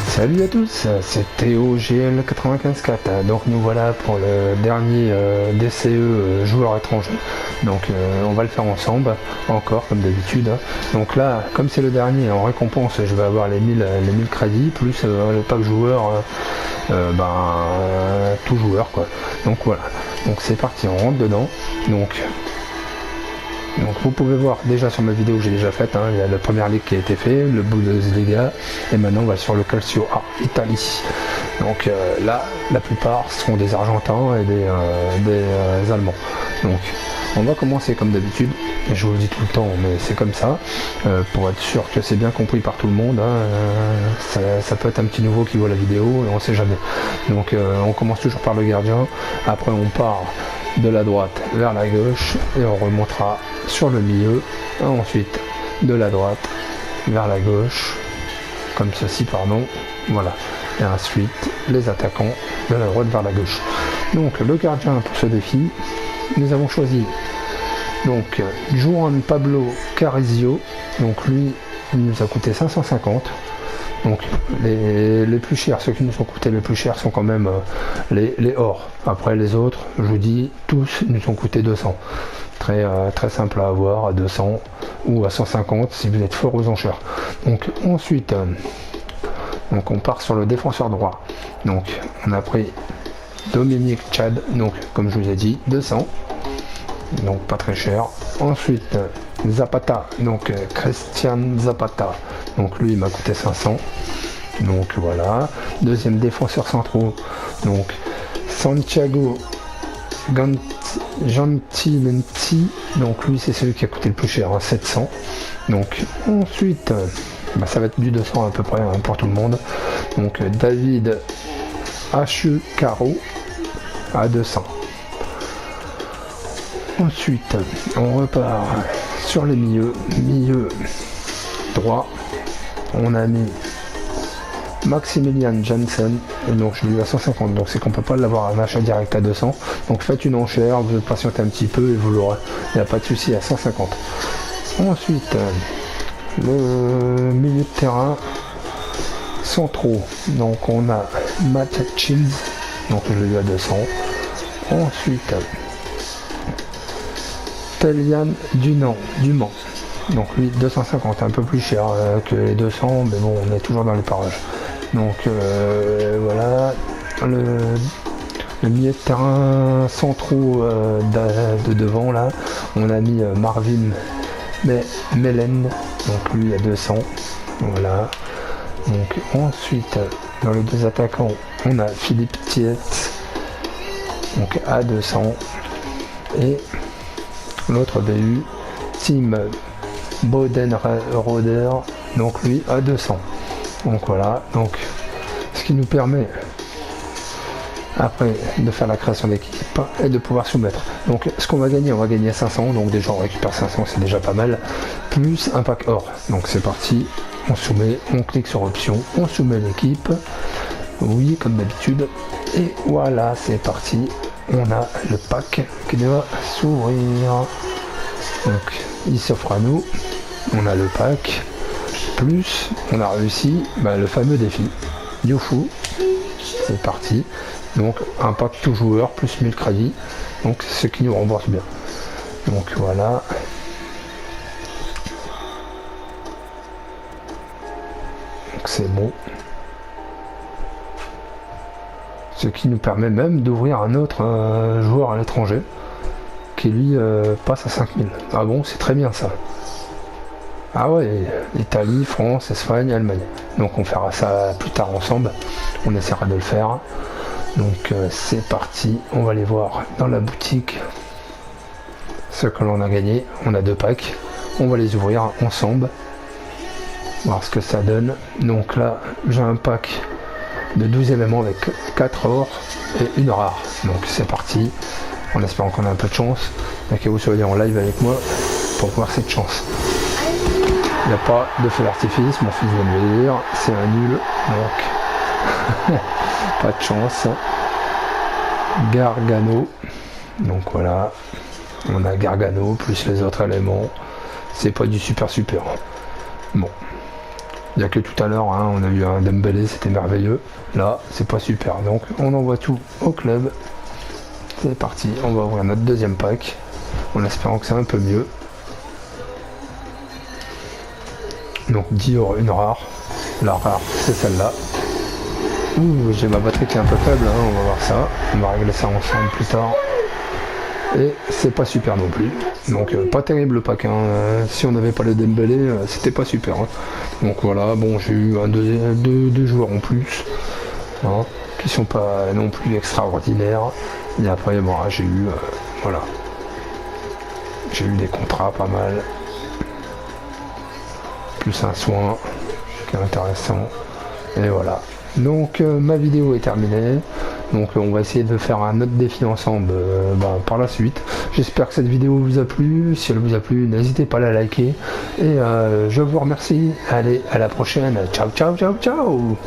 Salut à tous, c'est Théo GL954. Donc nous voilà pour le dernier DCE joueur étranger. Donc on va le faire ensemble, encore comme d'habitude. Donc là, comme c'est le dernier, en récompense, je vais avoir les 1000 crédits, plus le pack joueur, tout joueur quoi. Donc voilà, donc c'est parti, on rentre dedans. Donc vous pouvez voir déjà sur ma vidéo que j'ai déjà faite, il y a la première ligue qui a été fait, le Bundesliga, et maintenant on va sur le Calcio A, Italie. Donc là, la plupart seront des Argentins et des Allemands. Donc on va commencer comme d'habitude, et je vous le dis tout le temps, mais c'est comme ça, pour être sûr que c'est bien compris par tout le monde. Ça peut être un petit nouveau qui voit la vidéo, et on sait jamais. Donc on commence toujours par le gardien, après on part de la droite vers la gauche et on remontera sur le milieu, et ensuite de la droite vers la gauche comme ceci, voilà, et ensuite les attaquants de la droite vers la gauche. Donc le gardien pour ce défi, nous avons choisi donc Juan Pablo Carrizio. Donc lui, il nous a coûté 550. Donc les plus chers, ceux qui nous ont coûté les plus chers sont quand même les or. Après les autres, je vous dis, tous nous ont coûté 200. Très simple à avoir, à 200 ou à 150 si vous êtes fort aux enchères. Donc ensuite, donc on part sur le défenseur droit. Donc on a pris Dominique Chad, donc comme je vous ai dit, 200. Donc pas très cher. Ensuite Zapata, donc Christian Zapata, donc lui il m'a coûté 500. Donc voilà. Deuxième défenseur centraux, donc Santiago Gentilenti, donc lui c'est celui qui a coûté le plus cher, 700. Donc ensuite ça va être du 200 à peu près pour tout le monde. Donc David H. Caro à 200. Ensuite, on repart sur les milieux droit. On a mis Maximilian Janssen, et donc je lui ai à 150, donc c'est qu'on peut pas l'avoir à un achat direct à 200. Donc faites une enchère, vous patientez un petit peu et vous l'aurez. Il n'y a pas de souci, à 150. Ensuite, le milieu de terrain centraux. Donc on a Matt Childs, donc je lui ai à 200. Ensuite, Telian Dumont, donc lui 250, un peu plus cher que les 200, mais bon, on est toujours dans les parages. Donc voilà, le milieu de terrain centraux de devant là, on a mis Marvin Melen, donc lui à 200, voilà. Donc ensuite, dans les deux attaquants, on a Philippe Thiet, donc à 200, et l'autre BU, Tim Bodenroder, donc lui à 200. Donc voilà, donc ce qui nous permet après de faire la création d'équipe et de pouvoir soumettre. Donc ce qu'on va gagner, on va gagner 500, donc déjà on récupère 500, c'est déjà pas mal, plus un pack or. Donc c'est parti, on soumet, on clique sur option, on soumet l'équipe, oui comme d'habitude, et voilà, c'est parti. On a le pack qui doit s'ouvrir. Donc il s'offre à nous. On a le pack. Plus on a réussi le fameux défi. Youhou. C'est parti. Donc un pack tout joueur plus 1000 crédits. Donc ce qui nous rembourse bien. Donc voilà. Donc c'est bon. Ce qui nous permet même d'ouvrir un autre joueur à l'étranger qui lui passe à 5000. Ah bon, c'est très bien ça. Ah ouais, Italie, France, Espagne, Allemagne. Donc on fera ça plus tard ensemble. On essaiera de le faire. Donc c'est parti. On va aller voir dans la boutique ce que l'on a gagné. On a 2 packs. On va les ouvrir ensemble. Voir ce que ça donne. Donc là, j'ai un pack de 12 éléments avec 4 or et une rare. Donc c'est parti, en espérant qu'on a un peu de chance et que vous soyez en live avec moi pour voir cette chance. Il n'y a pas de feu d'artifice, mon fils vient de me dire, c'est un nul, donc pas de chance. Gargano, Donc voilà, on a Gargano plus les autres éléments. C'est pas du super. Bon, il n'y a que tout à l'heure, hein, on a eu un Dembélé, c'était merveilleux. Là, c'est pas super. Donc on envoie tout au club. C'est parti, on va ouvrir notre deuxième pack en espérant que c'est un peu mieux. Donc 10 euros, une rare. La rare, c'est celle-là. Ouh, j'ai ma batterie qui est un peu faible, hein, on va voir ça. On va régler ça ensemble plus tard. Et c'est pas super non plus. Donc pas terrible le pack. Hein. Si on n'avait pas le Dembélé, c'était pas super. Hein. Donc voilà, bon, j'ai eu deux joueurs en plus. Hein, qui sont pas non plus extraordinaires. Et après, bon, j'ai eu... voilà. J'ai eu des contrats pas mal. Plus un soin qui est intéressant. Et voilà. Donc ma vidéo est terminée. Donc on va essayer de faire un autre défi ensemble par la suite. J'espère que cette vidéo vous a plu. Si elle vous a plu, n'hésitez pas à la liker. Et je vous remercie. Allez, à la prochaine. Ciao, ciao, ciao, ciao.